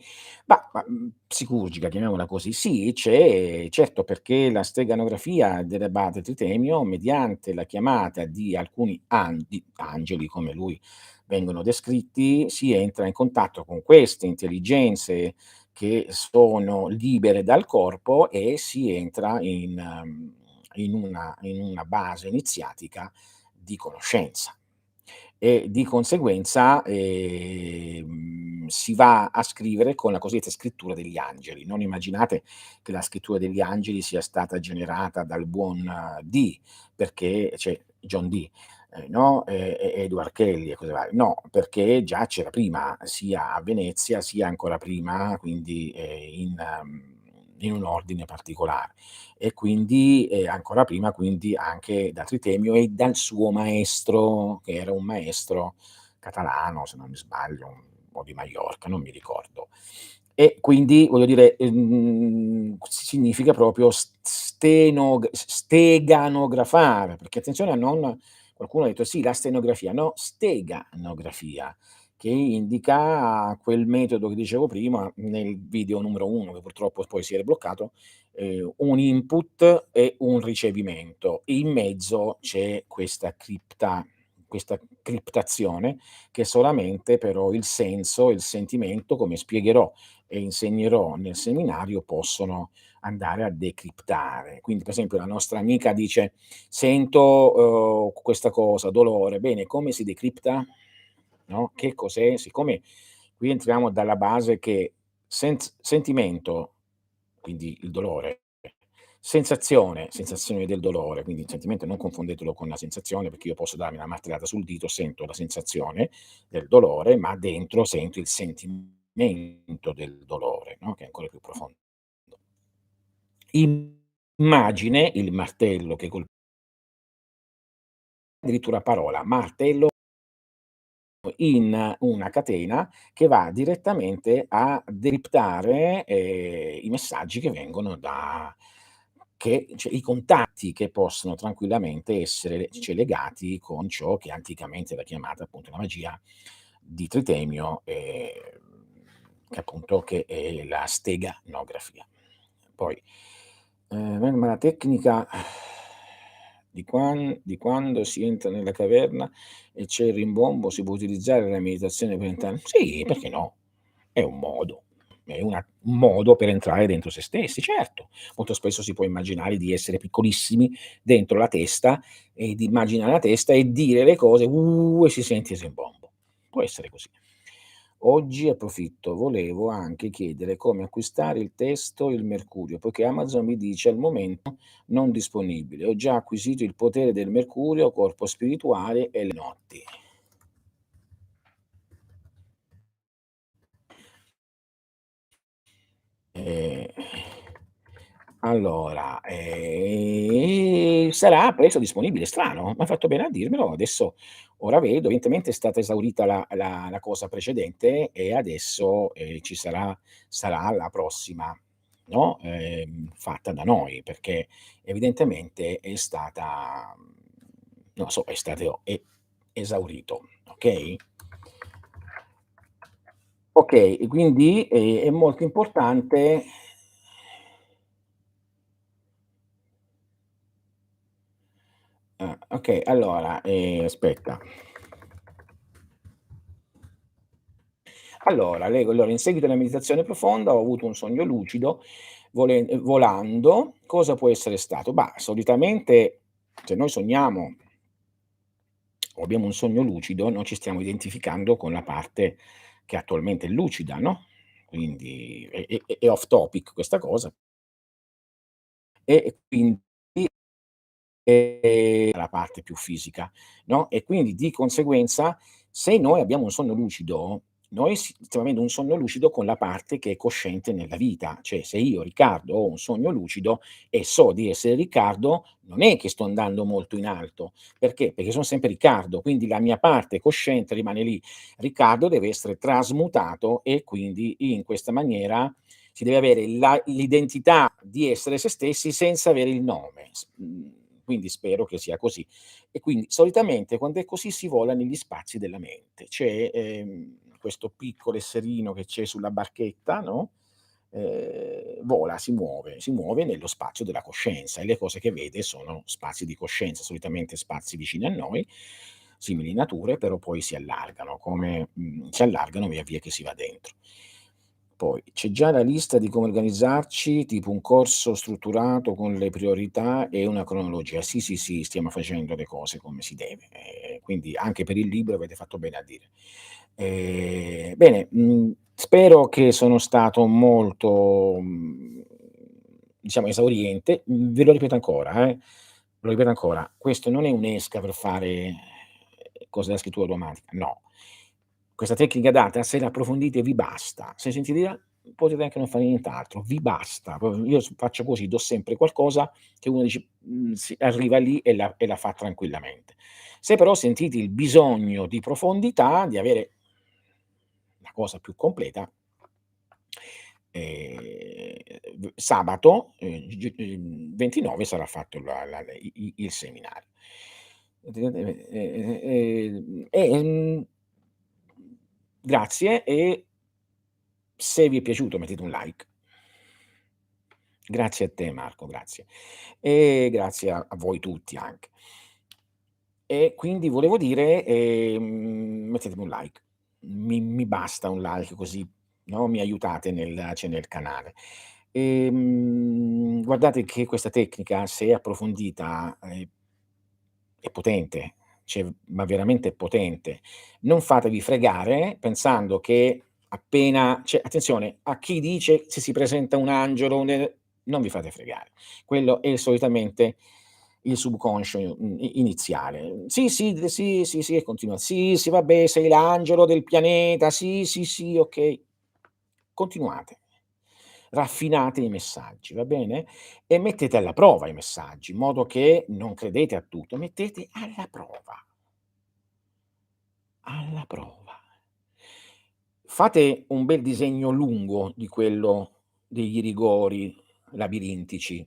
A: psicurgica, chiamiamola così. Sì, c'è, certo, perché la steganografia dell'abate Tritemio, mediante la chiamata di alcuni angeli, come lui vengono descritti, si entra in contatto con queste intelligenze che sono libere dal corpo e si entra in una base iniziatica di conoscenza e di conseguenza, si va a scrivere con la cosiddetta scrittura degli angeli. Non immaginate che la scrittura degli angeli sia stata generata dal buon Dee, perché cioè John Dee, no, Edward Kelly e cose varie. No, perché già c'era prima, sia a Venezia, sia ancora prima, quindi, in un ordine particolare. E quindi, ancora prima, quindi anche da Tritemio e dal suo maestro, che era un maestro catalano, se non mi sbaglio, o di Maiorca, non mi ricordo. E quindi voglio dire, significa proprio steganografare, perché attenzione a non qualcuno ha detto: "Sì, la stenografia", no, steganografia, che indica quel metodo che dicevo prima nel video numero 1, che purtroppo poi si era bloccato, un input e un ricevimento. In mezzo c'è questa criptazione che solamente però il senso, il sentimento, come spiegherò e insegnerò nel seminario, possono andare a decriptare. Quindi, per esempio, la nostra amica dice: "Sento, questa cosa, dolore." Bene, come si decripta? No, che cos'è? Siccome qui entriamo dalla base che sentimento, quindi il dolore, sensazione del dolore, quindi il sentimento non confondetelo con la sensazione, perché io posso darmi una martellata sul dito, sento la sensazione del dolore, ma dentro sento il sentimento del dolore, no, che è ancora più profondo. Immagine il martello che addirittura parola, martello in una catena che va direttamente a decriptare, i messaggi che vengono da cioè i contatti che possono tranquillamente essere legati con ciò che anticamente era chiamata appunto la magia di Tritemio, che è la steganografia. Poi, ma la tecnica di quando si entra nella caverna e c'è il rimbombo, si può utilizzare la meditazione per entrare, sì, perché no? È un modo, un modo per entrare dentro se stessi, certo. Molto spesso si può immaginare di essere piccolissimi dentro la testa e di immaginare la testa e dire le cose, e si sente il rimbombo. Può essere così. Oggi approfitto, volevo anche chiedere come acquistare il testo Il Mercurio, poiché Amazon mi dice al momento non disponibile. Ho già acquisito Il potere del Mercurio, corpo spirituale e le notti. Ehm, allora, sarà presto disponibile. Strano, m'hai fatto bene a dirmelo. Adesso ora vedo, evidentemente è stata esaurita la cosa precedente e adesso, ci sarà la prossima, no, fatta da noi, perché evidentemente è stata non lo so, è esaurito, okay? Okay, e quindi, è molto importante. Okay, allora, aspetta. Allora, in seguito alla meditazione profonda ho avuto un sogno lucido volando. Cosa può essere stato? Bah, solitamente se noi sogniamo o abbiamo un sogno lucido, noi ci stiamo identificando con la parte che attualmente è lucida, no, quindi è off topic questa cosa, e quindi la parte più fisica, no, e quindi di conseguenza se noi abbiamo un sonno lucido, noi stiamo avendo un sonno lucido con la parte che è cosciente nella vita. Cioè se io Riccardo ho un sogno lucido e so di essere Riccardo, non è che sto andando molto in alto. Perché? Perché sono sempre Riccardo, quindi la mia parte cosciente rimane lì. Riccardo deve essere trasmutato e quindi in questa maniera si deve avere l'identità di essere se stessi senza avere il nome. Quindi spero che sia così. E quindi solitamente quando è così si vola negli spazi della mente. C'è, questo piccolo esserino che c'è sulla barchetta, no, vola, si muove nello spazio della coscienza e le cose che vede sono spazi di coscienza, solitamente spazi vicini a noi, simili nature, però poi si allargano via via che si va dentro. Poi c'è già la lista di come organizzarci, tipo un corso strutturato con le priorità e una cronologia. Sì, sì, sì, stiamo facendo le cose come si deve, quindi anche per il libro avete fatto bene a dire. Bene, spero che sono stato molto, diciamo esauriente. Ve lo ripeto ancora, lo ripeto ancora, questo non è un'esca per fare cose della scrittura automatica, no. Questa tecnica data, se la approfondite vi basta. Se sentite dire: potete anche non fare nient'altro, vi basta. Io faccio così, do sempre qualcosa che uno dice si arriva lì e la fa tranquillamente. Se però sentite il bisogno di profondità, di avere la cosa più completa, sabato, 29 sarà fatto il seminario. E, Grazie e se vi è piaciuto mettete un like. Grazie a te Marco, grazie. E grazie a voi tutti anche. E quindi volevo dire, mettetemi un like. Mi basta un like così, no, mi aiutate nel canale. Guardate che questa tecnica, se approfondita, è potente, cioè ma veramente potente. Non fatevi fregare pensando che appena cioè attenzione a chi dice: "Se si presenta un angelo, un" non vi fate fregare. Quello è solitamente il subconscio, iniziale. "Sì, sì, sì, sì, sì" e continua: "Sì, sì, vabbè, sei l'angelo del pianeta, sì, sì, sì, okay." Continuate, raffinate i messaggi, va bene? E mettete alla prova i messaggi, in modo che non credete a tutto, mettete alla prova. Fate un bel disegno lungo di quello degli rigori labirintici.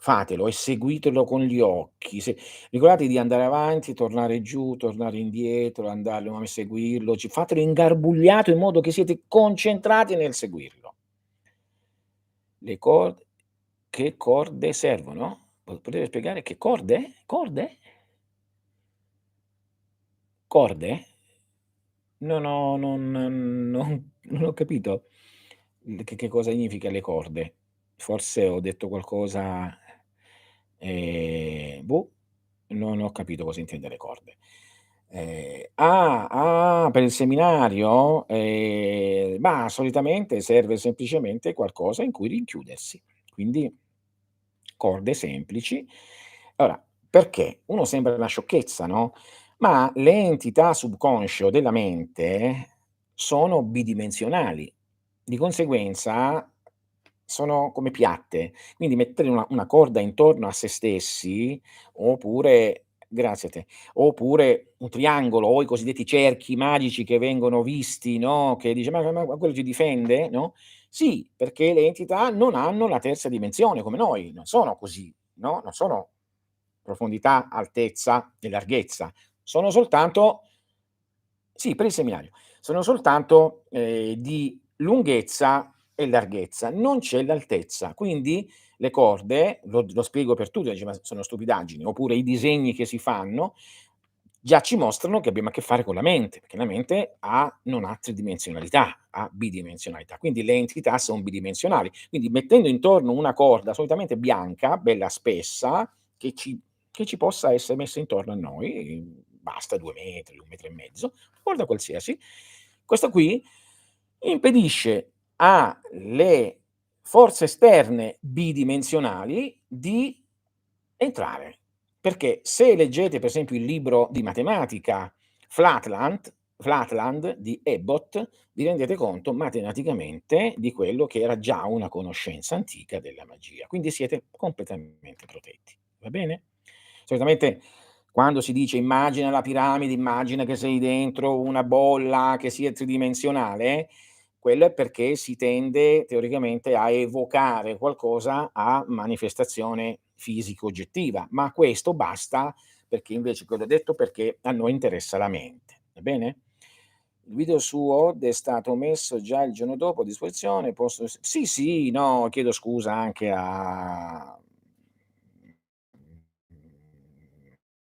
A: Fatelo e seguitelo con gli occhi. Se ricordatevi di andare avanti, tornare giù, tornare indietro, andare a seguirlo, fatelo ingarbugliato in modo che siete concentrati nel seguirlo. Le corde che corde servono? Potete spiegare che corde? Corde? Corde? Non ho capito che cosa significa le corde. Forse ho detto qualcosa, boh, non ho capito cosa intende le corde. Per il seminario? Mah, solitamente serve semplicemente qualcosa in cui rinchiudersi. Quindi corde semplici. Allora, perché? Uno sembra una sciocchezza, no, ma le entità subconscio della mente sono bidimensionali. Di conseguenza sono come piatte, quindi mettere una corda intorno a se stessi, oppure grazie a te, oppure un triangolo o i cosiddetti cerchi magici che vengono visti, no, che dice: "Ma quello ci difende?" No, sì, perché le entità non hanno la terza dimensione come noi, non sono così, no, non sono profondità, altezza e larghezza, sono soltanto sì, per il seminario. Sono soltanto, di lunghezza e larghezza, non c'è l'altezza. Quindi le corde, lo spiego per tutti, dici: "Ma sono stupidaggini", oppure i disegni che si fanno, già ci mostrano che abbiamo a che fare con la mente, perché la mente non ha tridimensionalità, ha bidimensionalità. Quindi le entità son bidimensionali. Quindi mettendo intorno una corda solitamente bianca, bella spessa, che ci possa essere messa intorno a noi, basta 2 metri, 1 metro e mezzo, corda qualsiasi. Questa qui impedisce alle forze esterne bidimensionali di entrare. Perché se leggete per esempio il libro di matematica Flatland di Ebbot, vi rendete conto matematicamente di quello che era già una conoscenza antica della magia. Quindi siete completamente protetti, va bene? Solitamente quando si dice: "Immagina la piramide, immagina che sei dentro una bolla che sia tridimensionale", quello è perché si tende teoricamente a evocare qualcosa a manifestazione fisico-oggettiva, ma questo basta perché invece quello detto perché a noi interessa la mente, va bene? Il video su Odd è stato messo già il giorno dopo a disposizione, posso sì, sì, no, chiedo scusa anche a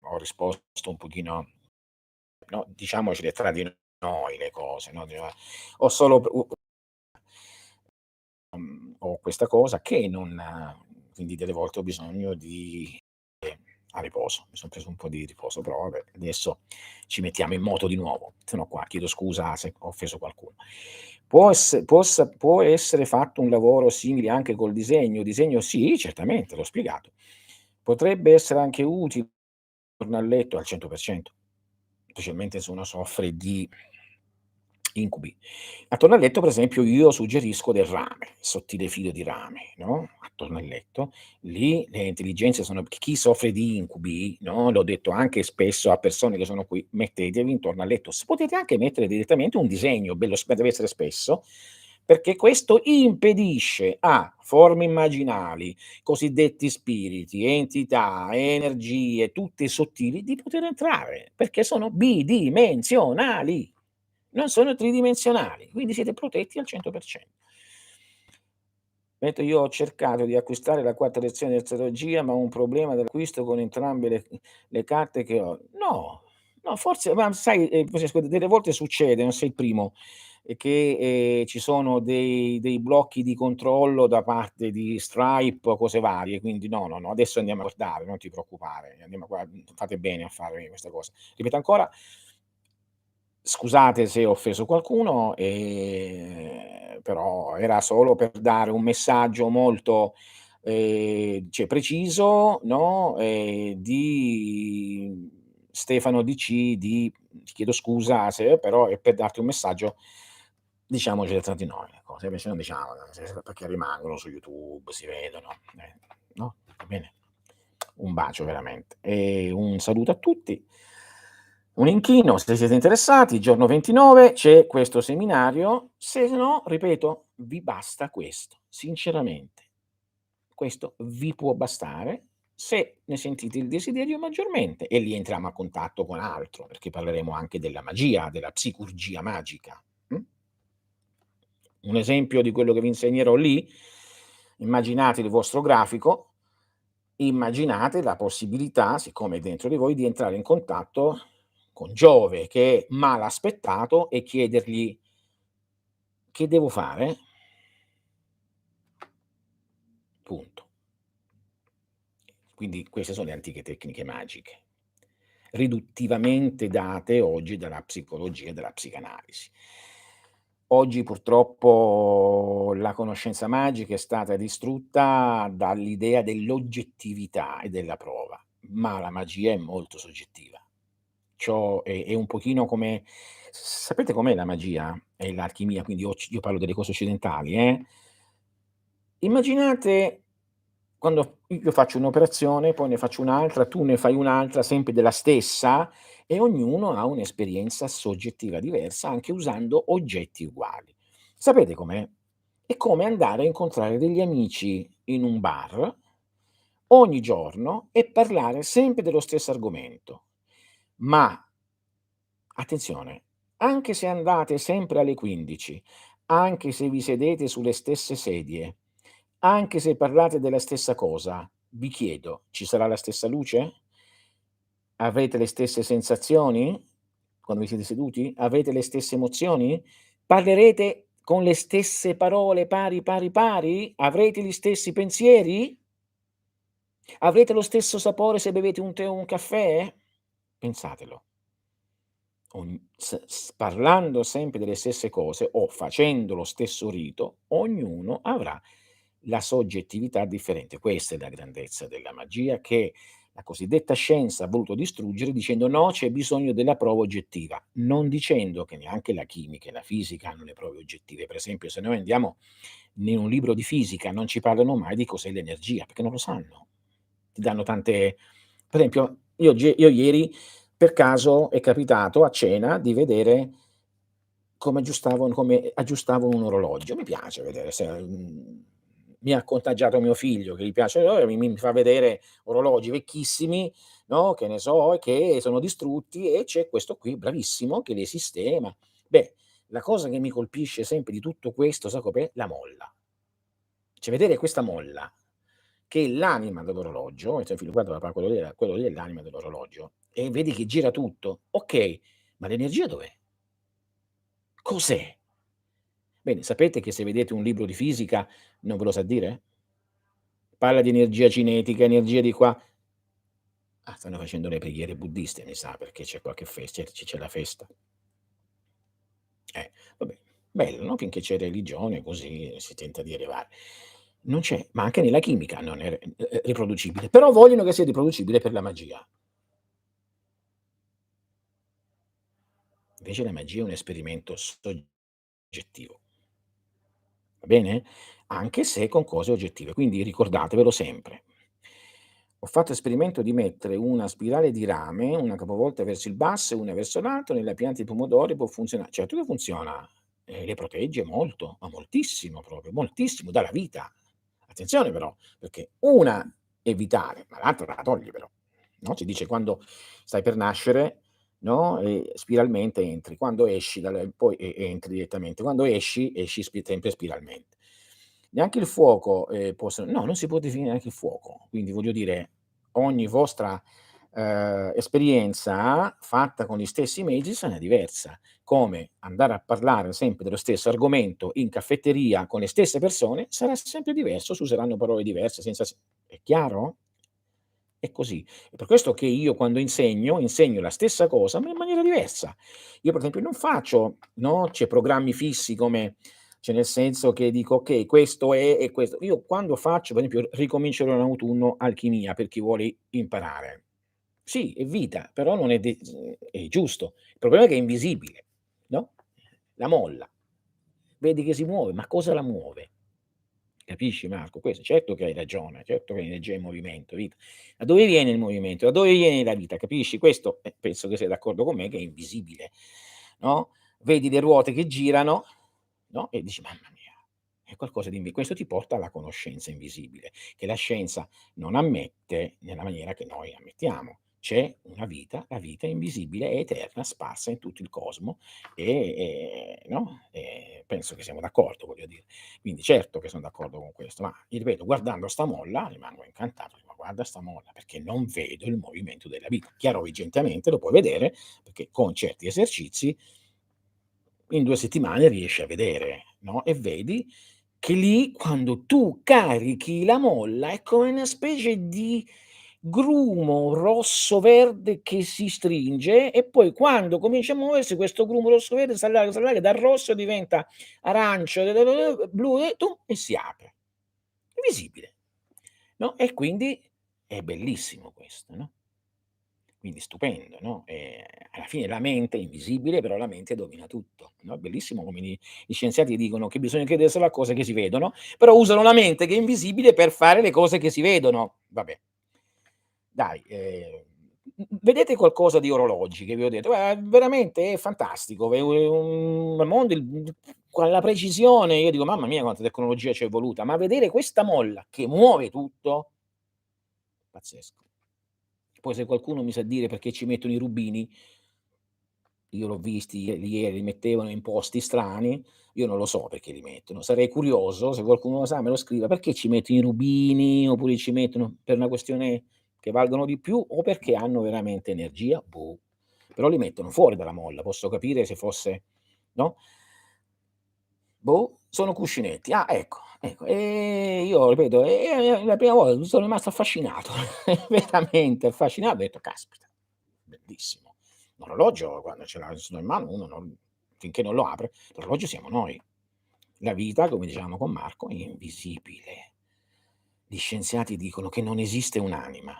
A: ho risposto un pochino no, diciamocele tra di noi le cose, no, ho solo ho questa cosa che non quindi delle volte ho bisogno di a riposo. Mi son preso un po' di riposo, però vabbè, adesso ci mettiamo in moto di nuovo. Sono qua, chiedo scusa se ho offeso qualcuno. Può essere fatto un lavoro simile anche col disegno? Disegno sì, certamente, l'ho spiegato. Potrebbe essere anche utile torno a letto al 100%, specialmente se uno soffre di incubi. Attorno al letto, per esempio, io suggerisco del rame, sottile filo di rame, no, attorno al letto. Lì le intelligenze sono chi soffre di incubi, no, l'ho detto anche spesso a persone che sono qui, mettetevi intorno al letto. S potete anche mettere direttamente un disegno, bello deve essere spesso, perché questo impedisce a forme immaginali, cosiddetti spiriti, entità, energie, tutte sottili, di poter entrare, perché sono bidimensionali. non sono tridimensionali, quindi siete protetti al 100%. Mentre io ho cercato di acquistare la quarta lezione di astrologia, ma ho un problema dell'acquisto con entrambe le carte che ho. No, no, forse ma sai, delle volte succede, non sei il primo, che, ci sono dei blocchi di controllo da parte di Stripe o cose varie, quindi no, no, no, adesso andiamo a guardare, non ti preoccupare, andiamo a fate bene a fare questa cosa. Ripeto ancora, scusate se ho offeso qualcuno, però era solo per dare un messaggio molto, cioè preciso, no, di Stefano DC di ti chiedo scusa se però è per darti un messaggio, diciamocele tra di noi le cose, se no diciamole, perché rimangono su YouTube, si vedono, no, va bene? Un bacio veramente e un saluto a tutti. Un inchino, se siete interessati, giorno 29 c'è questo seminario, se no, ripeto, vi basta questo, sinceramente. Questo vi può bastare se ne sentite il desiderio maggiormente e lì entriamo a contatto con altro, perché parleremo anche della magia, della psicurgia magica. Un esempio di quello che vi insegnerò lì, immaginate il vostro grafico, immaginate la possibilità, siccome è dentro di voi, di entrare in contatto con Giove che è mal aspettato e chiedergli: "Che devo fare?" Punto. Quindi queste sono le antiche tecniche magiche, riduttivamente date oggi dalla psicologia e dalla psicanalisi. Oggi purtroppo la conoscenza magica è stata distrutta dall'idea dell'oggettività e della prova, ma la magia è molto soggettiva. Ciò è un pochino come sapete com'è la magia e l'alchimia, quindi io parlo delle cose occidentali, immaginate quando io faccio un'operazione, poi ne faccio un'altra, tu ne fai un'altra, sempre della stessa, e ognuno ha un'esperienza soggettiva diversa, anche usando oggetti uguali. Sapete com'è? È come andare a incontrare degli amici in un bar ogni giorno e parlare sempre dello stesso argomento. Ma attenzione, anche se andate sempre alle 15, anche se vi sedete sulle stesse sedie, anche se parlate della stessa cosa, vi chiedo: ci sarà la stessa luce? Avrete le stesse sensazioni quando vi siete seduti? Avrete le stesse emozioni? Parlerete con le stesse parole pari, pari, pari? Avrete gli stessi pensieri? Avrete lo stesso sapore se bevete un tè o un caffè? Pensatelo. Parlando sempre delle stesse cose o facendo lo stesso rito, ognuno avrà la soggettività differente. Questa è la grandezza della magia che la cosiddetta scienza ha voluto distruggere dicendo: "No, c'è bisogno della prova oggettiva", non dicendo che neanche la chimica e la fisica hanno le prove oggettive. Per esempio, se noi andiamo in un libro di fisica non ci parlano mai di cos'è l'energia, perché non lo sanno. Ti danno tante per esempio io ieri per caso è capitato a cena di vedere come aggiustavano un orologio. Mi piace vedere se mi ha contagiato mio figlio che gli piace mi fa vedere orologi vecchissimi, no, che ne so, e che sono distrutti e c'è questo qui bravissimo che li sistema. Beh, la cosa che mi colpisce sempre di tutto questo, sa cos'è? La molla. Cioè vedere questa molla, che è l'anima dell'orologio, e tuo figlio: "Guarda papà, quello lì è l'anima dell'orologio", e vedi che gira tutto. Okay, ma l'energia dov'è? Cos'è? Bene, sapete che se vedete un libro di fisica non ve lo sa dire? Parla di energia cinetica, energia di qua. Ah, stanno facendo le preghiere buddiste mi sa, perché c'è qualche c'è la festa. Vabbè, bello, no, finché c'è religione così si tenta di arrivare. Non c'è, ma anche nella chimica non è riproducibile, però vogliono che sia riproducibile per la magia. Invece la magia è un esperimento soggettivo, va bene? Anche se con cose oggettive, quindi ricordatevelo sempre. Ho fatto esperimento di mettere una spirale di rame, una capovolta verso il basso e una verso l'alto, nella pianta di pomodori può certo che funziona, le protegge molto, ma moltissimo proprio, moltissimo dalla vita. Attenzione però, perché una è vitale, ma l'altra la togli però, no, si dice quando stai per nascere no, e spiralmente entri. Quando esci poi entri direttamente. Quando esci, esci sempre spiralmente. Neanche il fuoco, no, non si può definire neanche il fuoco. Quindi voglio dire, ogni vostra, esperienza fatta con gli stessi mezzi sarà diversa. Come andare a parlare sempre dello stesso argomento in caffetteria con le stesse persone sarà sempre diverso, si useranno parole diverse senza è chiaro? È così. È per questo che io quando insegno, insegno la stessa cosa, ma in maniera diversa. Io per esempio non faccio, no, c'è programmi fissi come cioè nel senso che dico: "Okay, questo è e questo". Io quando faccio per esempio ricomincerò in autunno alchimia per chi vuole imparare. Sì, è vita, però non è è giusto. Il problema è che è invisibile, no, la molla. Vedi che si muove, ma cosa la muove? Capisci Marco? Questo certo che hai ragione, certo che l'energia è in movimento, vita. Da dove viene il movimento? Da dove viene la vita? Capisci? Questo, penso che sei d'accordo con me che è invisibile, no, vedi le ruote che girano, no, e dici: "Mamma mia, è qualcosa di questo ti porta alla conoscenza invisibile, che la scienza non ammette nella maniera che noi ammettiamo. C'è una vita, la vita è invisibile, è eterna, sparsa in tutto il cosmo no, penso che siamo d'accordo, voglio dire. Quindi certo che son d'accordo con questo, ma ti ripeto, guardando 'sta molla rimango incantato, dico: "Ma guarda 'sta molla", perché non vedo il movimento della vita. Chiaroveggentemente lo puoi vedere, perché con certi esercizi in 2 settimane riesci a vedere, no, e vedi che lì quando tu carichi la molla è come una specie di grumo rosso-verde che si stringe e poi quando comincia a muoversi questo grumo rosso-verde si allarga, dal rosso diventa arancio, blu e si apre. È visibile, no, e quindi è bellissimo questo, no? Quindi stupendo, no, alla fine la mente è invisibile, però la mente domina tutto, no, è bellissimo come gli scienziati dicono che bisogna credere solo a cose che si vedono, però usano la mente che è invisibile per fare le cose che si vedono. Vabbè. Dai, vedete qualcosa di orologi che vi ho detto, veramente è fantastico, è un mondo con la precisione, io dico: "Mamma mia quanta tecnologia c'è voluta", ma vedere questa molla che muove tutto, pazzesco. Poi se qualcuno mi sa dire perché ci mettono i rubini, io l'ho visti ieri, li mettevano in posti strani, io non lo so perché li mettono. Sarei curioso, se qualcuno lo sa me lo scriva, perché ci mettono i rubini, oppure ci mettono per una questione che valgono di più o perché hanno veramente energia? Boh. Però li mettono fuori dalla molla, posso capire se fosse no? Boh, sono cuscinetti. Ah, ecco, ecco. Io ripeto, la prima volta sono rimasto affascinato, veramente affascinato, ho detto: "Caspita, bellissimo". L'orologio quando ce l'ho in mano uno non finché non lo apre, l'orologio siamo noi. La vita, come dicevamo con Marco, è invisibile. Gli scienziati dicono che non esiste un'anima,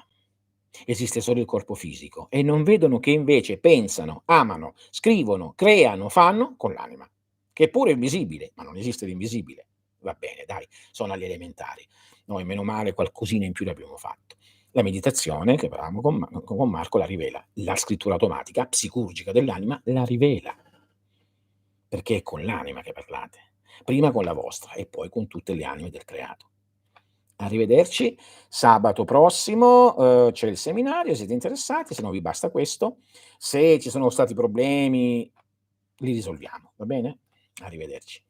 A: esiste solo il corpo fisico e non vedono che invece pensano, amano, scrivono, creano, fanno con l'anima, che pure è invisibile, ma non esiste l'invisibile. Va bene dai, sono alle elementari. Noi meno male qualcosina in più l'abbiamo fatto. La meditazione che avevamo con Marco la rivela, la scrittura automatica, psicurgica dell'anima la rivela, perché è con l'anima che parlate, prima con la vostra e poi con tutte le anime del creato. Arrivederci, sabato prossimo, c'è il seminario, siete interessati, se no vi basta questo. Se ci sono stati problemi li risolviamo, va bene? Arrivederci.